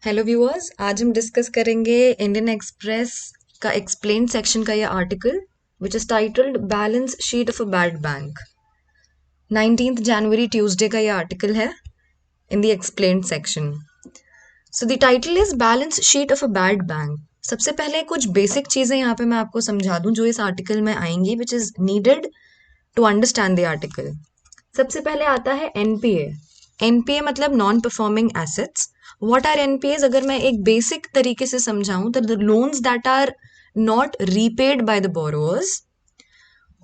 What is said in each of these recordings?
Hello viewers, आज हम discuss करेंगे इंडियन एक्सप्रेस का एक्सप्लेन सेक्शन का ये article which is titled balance sheet of a bad bank. 19th January Tuesday का ये आर्टिकल है in the explain section. So the title is balance sheet of a bad bank. सबसे पहले कुछ basic चीजें यहाँ पे मैं आपको समझा दूं जो इस आर्टिकल में आएंगी which is needed to understand the article. सबसे पहले आता है एनपीए। एनपीए मतलब non performing assets. What are NPAs? अगर मैं एक बेसिक तरीके से समझाऊं तो the loans that are not repaid by the borrowers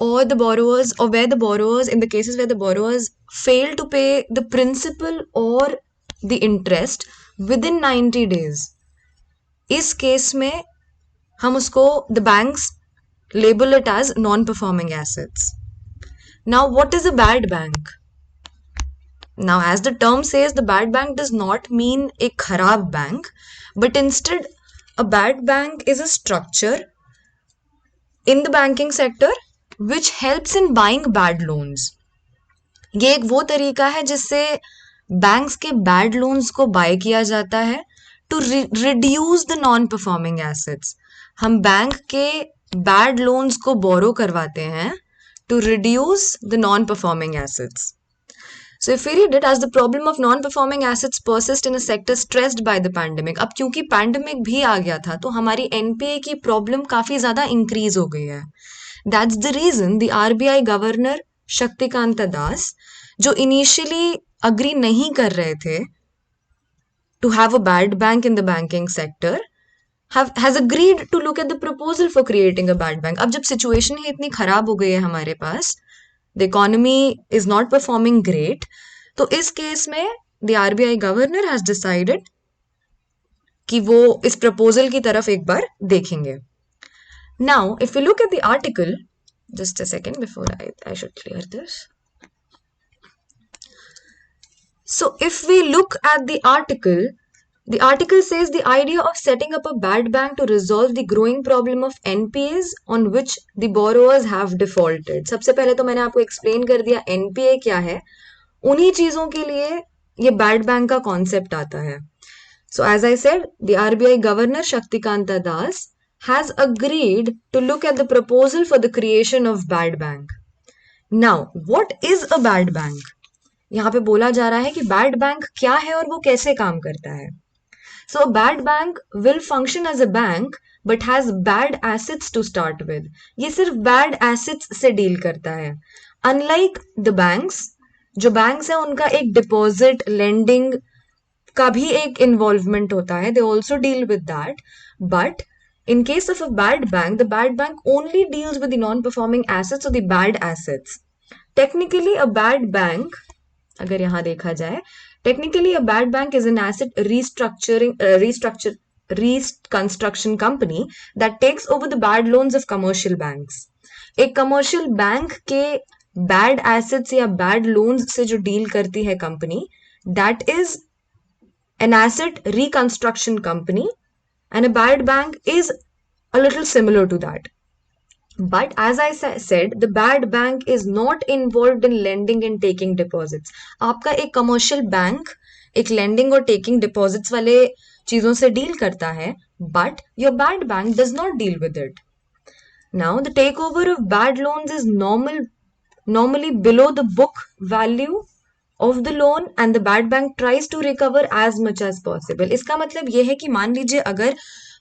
or the borrowers or where the borrowers in the cases where the borrowers fail to pay the principal or the interest within 90 days, इस case में हम उसको the banks label it as non-performing assets. Now what is a bad bank? Now, as the term says, the bad bank does not mean a kharab bank, but instead, a bad bank is a structure in the banking sector which helps in buying bad loans. ये एक वो तरीका है जिससे banks के bad loans को bye किया जाता है to reduce the non performing assets. हम बैंक के बैड लोन्स को बोरो करवाते हैं to reduce the non performing assets. So if we read it as the problem of non-performing assets persist in a sector stressed by the pandemic. अब क्योंकि pandemic भी आ गया था तो हमारी एनपीए की प्रॉब्लम काफी ज्यादा इंक्रीज हो गई है. That's the reason the RBI governor Shaktikanta Das, जो इनिशियली अग्री नहीं कर रहे थे to have a bad bank in the banking sector, has agreed to look at the proposal for creating a bad bank. अब जब सिचुएशन ही इतनी खराब हो गई है हमारे पास, the economy is not performing great, तो इस केस में the RBI governor has decided कि वो इस प्रपोजल की तरफ एक बार देखेंगे. Now if you look at the article, just a second before I should clear this. So if we look at the article says the idea of setting up a bad bank to resolve the growing problem of NPAs on which the borrowers have defaulted. सबसे पहले तो मैंने आपको explain कर दिया NPA क्या है. उन्हीं चीजों के लिए ये बैड बैंक का कॉन्सेप्ट आता है. So as I said, the RBI Governor Shaktikanta Das has agreed to look at the proposal for the creation of bad bank. Now, what is a bad bank? यहाँ पे बोला जा रहा है कि बैड बैंक क्या है और वो कैसे काम करता है. So bad bank will function as a bank but has bad assets to start with. ये सिर्फ बैड एसेट्स से डील करता है. अनलाइक द बैंक्स, जो बैंक्स है उनका एक डिपॉजिट लेंडिंग का भी एक इन्वॉल्वमेंट होता है, they also deal with that. But in case of a bad bank, the bad bank only deals with the non-performing assets or the bad assets. Technically, a bad bank, अगर यहाँ देखा जाए, technically a bad bank is an asset reconstruction company that takes over the bad loans of commercial banks. एक commercial bank के bad assets या bad loans से जो deal करती है company, that is an asset reconstruction company, and a bad bank is a little similar to that. But as I said, the bad bank is not involved in lending and taking deposits. आपका एक commercial bank एक lending और taking deposits वाले चीजों से deal करता है, but your bad bank does not deal with it. Now the takeover of bad loans is normally below the book value of the loan and the bad bank tries to recover as much as possible. इसका मतलब ये है कि मान लीजिए अगर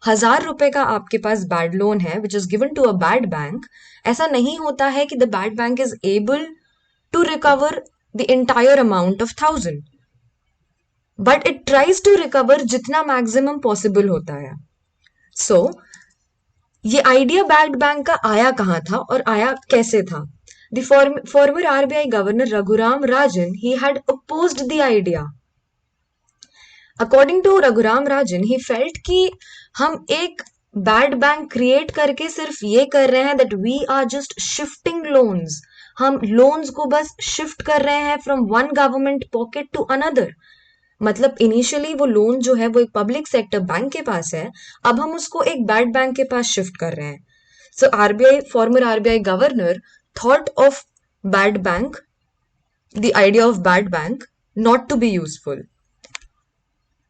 1,000 रुपए का आपके पास बैड लोन है which is given to a bad bank, ऐसा नहीं होता है कि the bad bank is able to recover the entire amount of 1,000, but it tries to recover जितना मैक्सिमम पॉसिबल होता है. सो ये आइडिया बैड बैंक का आया कहाँ था और आया कैसे था? The former RBI Governor Raghuram Rajan, he had opposed the idea. According to Raghuram Rajan, he felt कि हम एक बैड बैंक क्रिएट करके सिर्फ ये कर रहे हैं that we are just shifting loans. हम लोन्स को बस शिफ्ट कर रहे हैं from one government pocket to another. मतलब इनिशियली वो लोन जो है वो एक पब्लिक सेक्टर बैंक के पास है, अब हम उसको एक बैड बैंक के पास शिफ्ट कर रहे हैं. So RBI, farmer RBI governor thought of bad bank, the idea of bad bank, not to be useful.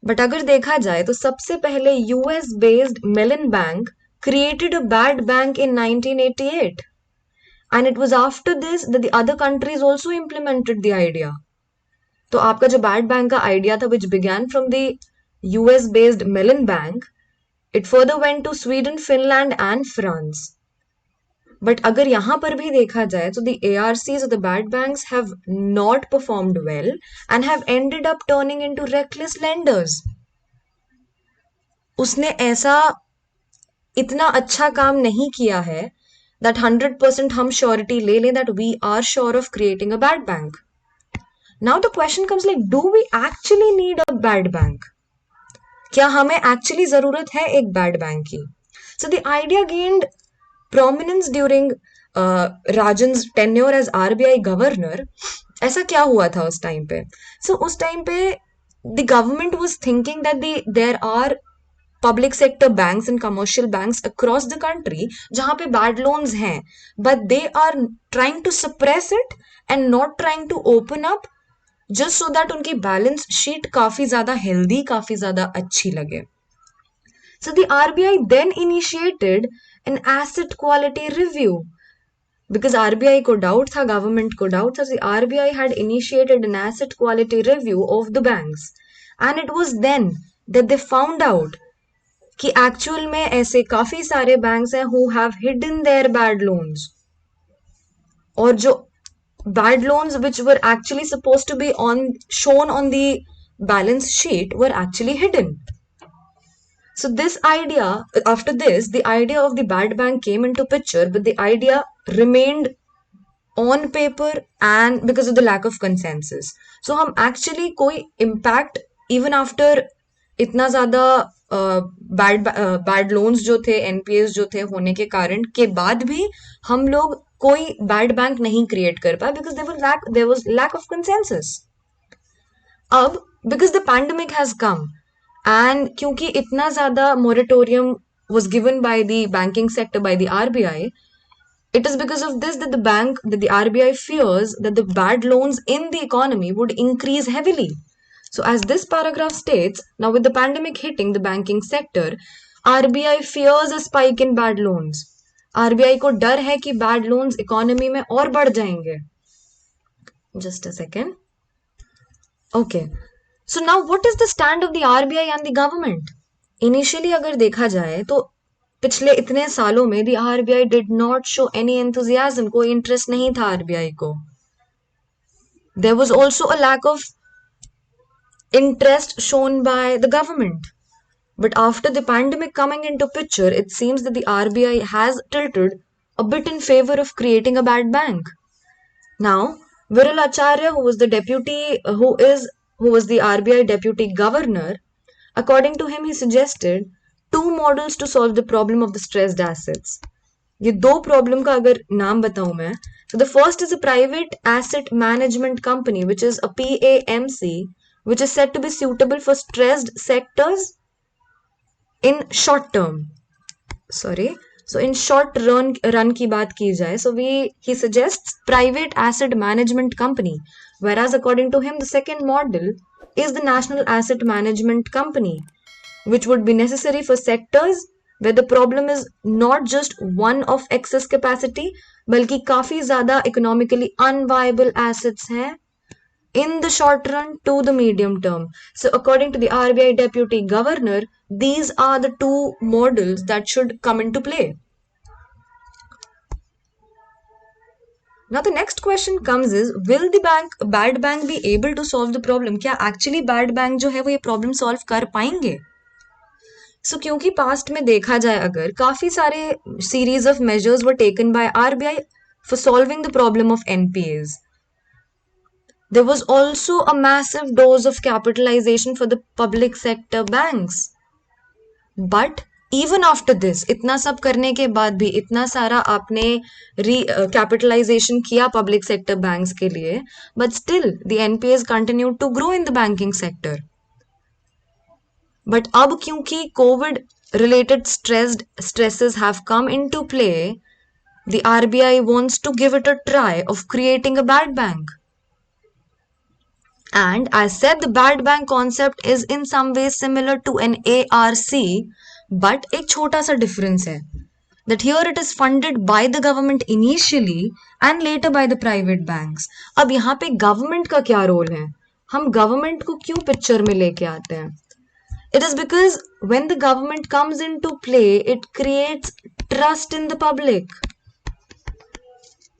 But अगर देखा जाए तो सबसे पहले US based Mellon bank created a bad bank in 1988, and it was after this that the other countries also implemented the idea. तो आपका जो bad bank का आइडिया था, which began from the US based Mellon Bank, it further went to Sweden, Finland and France. But अगर यहां पर भी देखा जाए तो the ARCs or the bad banks have not performed well and have ended up turning into reckless lenders. उसने ऐसा इतना अच्छा काम नहीं किया है that 100% हम श्योरिटी ले लें that we are sure of creating a bad bank. Now the question comes like, do we actually need a bad bank? क्या हमें एक्चुअली जरूरत है एक बैड बैंक की? So the idea gained prominence during Rajan's tenure as RBI governor. ऐसा क्या हुआ था उस टाइम पे? So उस टाइम पे the government was thinking that there are public sector banks and commercial banks across the country जहां पे bad loans हैं, but they are trying to suppress it and not trying to open up just so that उनकी balance sheet काफी ज्यादा healthy, काफी ज्यादा अच्छी लगे. So the RBI then initiated an asset quality review. Because RBI को doubt था, government को doubt था, the RBI had initiated an asset quality review of the banks. And it was then that they found out कि actual में ऐसे काफी सारे banks हैं who have hidden their bad loans, और जो bad loans which were actually supposed to be shown on the balance sheet were actually hidden. So this idea, after this, the idea of the bad bank came into picture, but the idea remained on paper and because of the lack of consensus. So हम actually कोई impact even after इतना ज्यादा bad loans जो थे, NPS जो थे होने के कारण के बाद भी हम लोग कोई बैड बैंक नहीं क्रिएट कर पाए because there was lack of consensus. अब because the pandemic has come and क्योंकि इतना ज्यादा moratorium was given by the banking sector by the RBI, it is because of this that the RBI fears that the bad loans in the economy would increase heavily. So as this paragraph states, now with the pandemic hitting the banking sector, RBI fears a spike in bad loans. RBI को डर है कि bad loans economy में और बढ़ जाएंगे. Just a second. Okay. So now what is the stand of the RBI and the government? Initially अगर देखा जाए तो पिछले इतने सालों में the RBI did not show any enthusiasm. कोई interest नहीं था RBI को. There was also a lack of interest shown by the government. But after the pandemic coming into picture, it seems that the RBI has tilted a bit in favor of creating a bad bank. Now, Viral Acharya, who was the RBI deputy governor, according to him, he suggested two models to solve the problem of the stressed assets. ये दो problem का अगर नाम बताऊं मैं, so the first is a private asset management company, which is a PAMC, which is said to be suitable for stressed sectors in short term. So in short run की बात की जाए, so he suggests private asset management company, whereas according to him the second model is the national asset management company, which would be necessary for sectors where the problem is not just one of excess capacity, बल्कि काफी ज्यादा economically unviable assets हैं in the short run to the medium term. So according to the RBI deputy governor, these are the two models that should come into play. Now the next question comes is, will the bad bank be able to solve the problem? क्या actually bad bank जो है वो ये problem solve कर पाएंगे? So क्योंकि past में देखा जाए अगर काफी सारे series of measures were taken by RBI for solving the problem of NPAs. There was also a massive dose of capitalization for the public sector banks. But even after this, इतना सब करने के बाद भी इतना सारा आपने capitalization किया public sector banks के लिए, but still the NPAs continued to grow in the banking sector. But अब क्योंकि COVID related stresses have come into play, the RBI wants to give it a try of creating a bad bank. And I said the bad bank concept is in some ways similar to an ARC, but एक छोटा सा difference है that here it is funded by the government initially and later by the private banks. अब यहाँ पे government का क्या role है? हम government को क्यों picture में लेके आते हैं? It is because when the government comes into play, it creates trust in the public.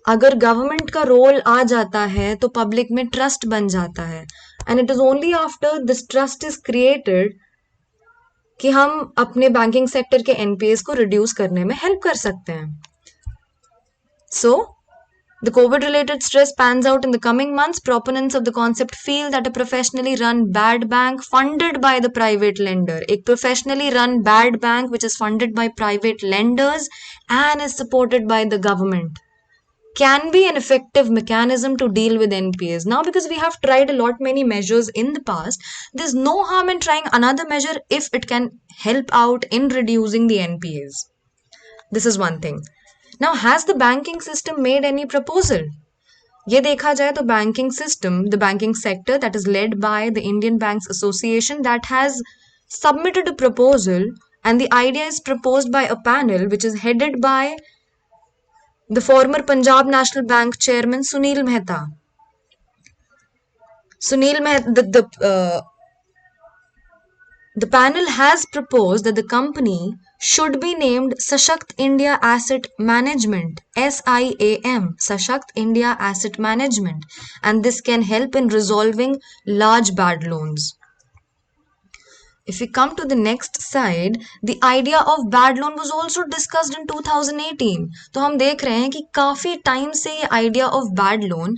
अगर गवर्नमेंट का रोल आ जाता है तो पब्लिक में ट्रस्ट बन जाता है and it is only after this trust is created कि हम अपने बैंकिंग सेक्टर के एनपीएस को रिड्यूस करने में हेल्प कर सकते हैं. सो the COVID related stress pans out in the coming months. Proponents of the concept feel that a professionally run bad bank funded by the private lender, a professionally run bad bank which is funded by private lenders and is supported by the government, can be an effective mechanism to deal with NPAs. Now, because we have tried a lot many measures in the past, there's no harm in trying another measure if it can help out in reducing the NPAs. This is one thing. Now, has the banking system made any proposal? ये देखा जाए तो banking system, the banking sector that is led by the Indian Banks Association, that has submitted a proposal, and the idea is proposed by a panel which is headed by the former Punjab National Bank chairman Sunil Mehta. The panel has proposed that the company should be named Sashakt India Asset Management, SIAM, Sashakt India Asset Management, and this can help in resolving large bad loans. If we come to the next side, the idea of bad loan was also discussed in 2018. तो हम देख रहे हैं कि काफी time से ये idea of bad loan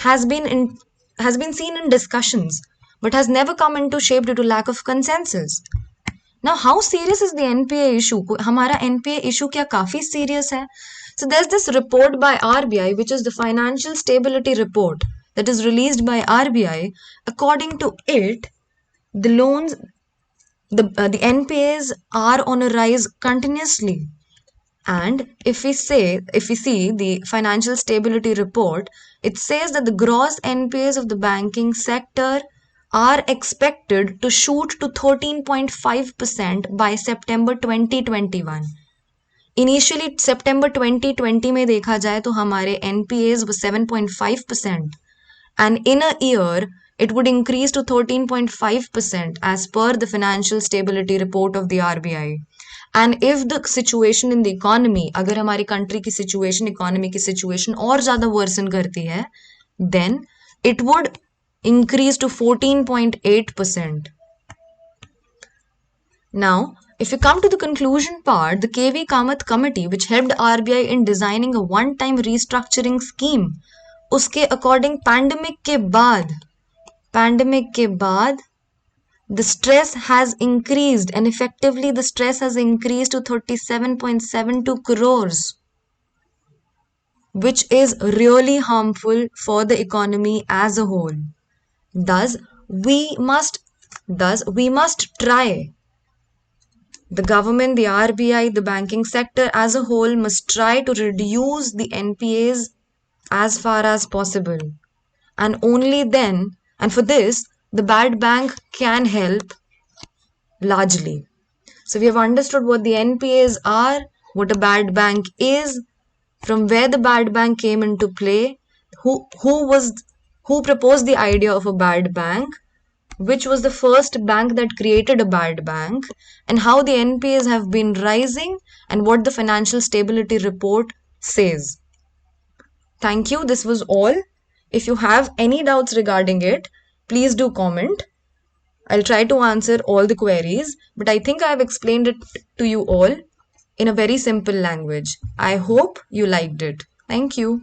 has been seen in discussions, but has never come into shape due to lack of consensus. Now, how serious is the NPA issue? हमारा NPA issue क्या काफी serious है? So there's this report by RBI, which is the Financial Stability Report that is released by RBI. According to it, the loans, the NPAs are on a rise continuously. And if we see the Financial Stability Report, it says that the gross NPAs of the banking sector are expected to shoot to 13.5% by September 2021. Initially, September 2020 में देखा जाए तो हमारे NPAs were 7.5%, and in a year, it would increase to 13.5% as per the Financial Stability Report of the RBI. And if the situation in the economy, अगर हमारी country की situation, economy की situation और ज़्यादा worsen करती है, then it would increase to 14.8%. Now, if you come to the conclusion part, the KV Kamath committee, which helped RBI in designing a one-time restructuring scheme, उसके according pandemic के बाद the stress has increased, and effectively the stress has increased to 37.72 crores, which is really harmful for the economy as a whole. Thus, we must try, the government, the RBI, the banking sector as a whole must try to reduce the NPAs as far as possible. And only then, and for this, the bad bank can help largely. So we have understood what the NPAs are, what a bad bank is, from where the bad bank came into play, who proposed the idea of a bad bank, which was the first bank that created a bad bank, and how the NPAs have been rising, and what the Financial Stability Report says. Thank you. This was all. If you have any doubts regarding it, please do comment. I'll try to answer all the queries, but I think I have explained it to you all in a very simple language. I hope you liked it. Thank you.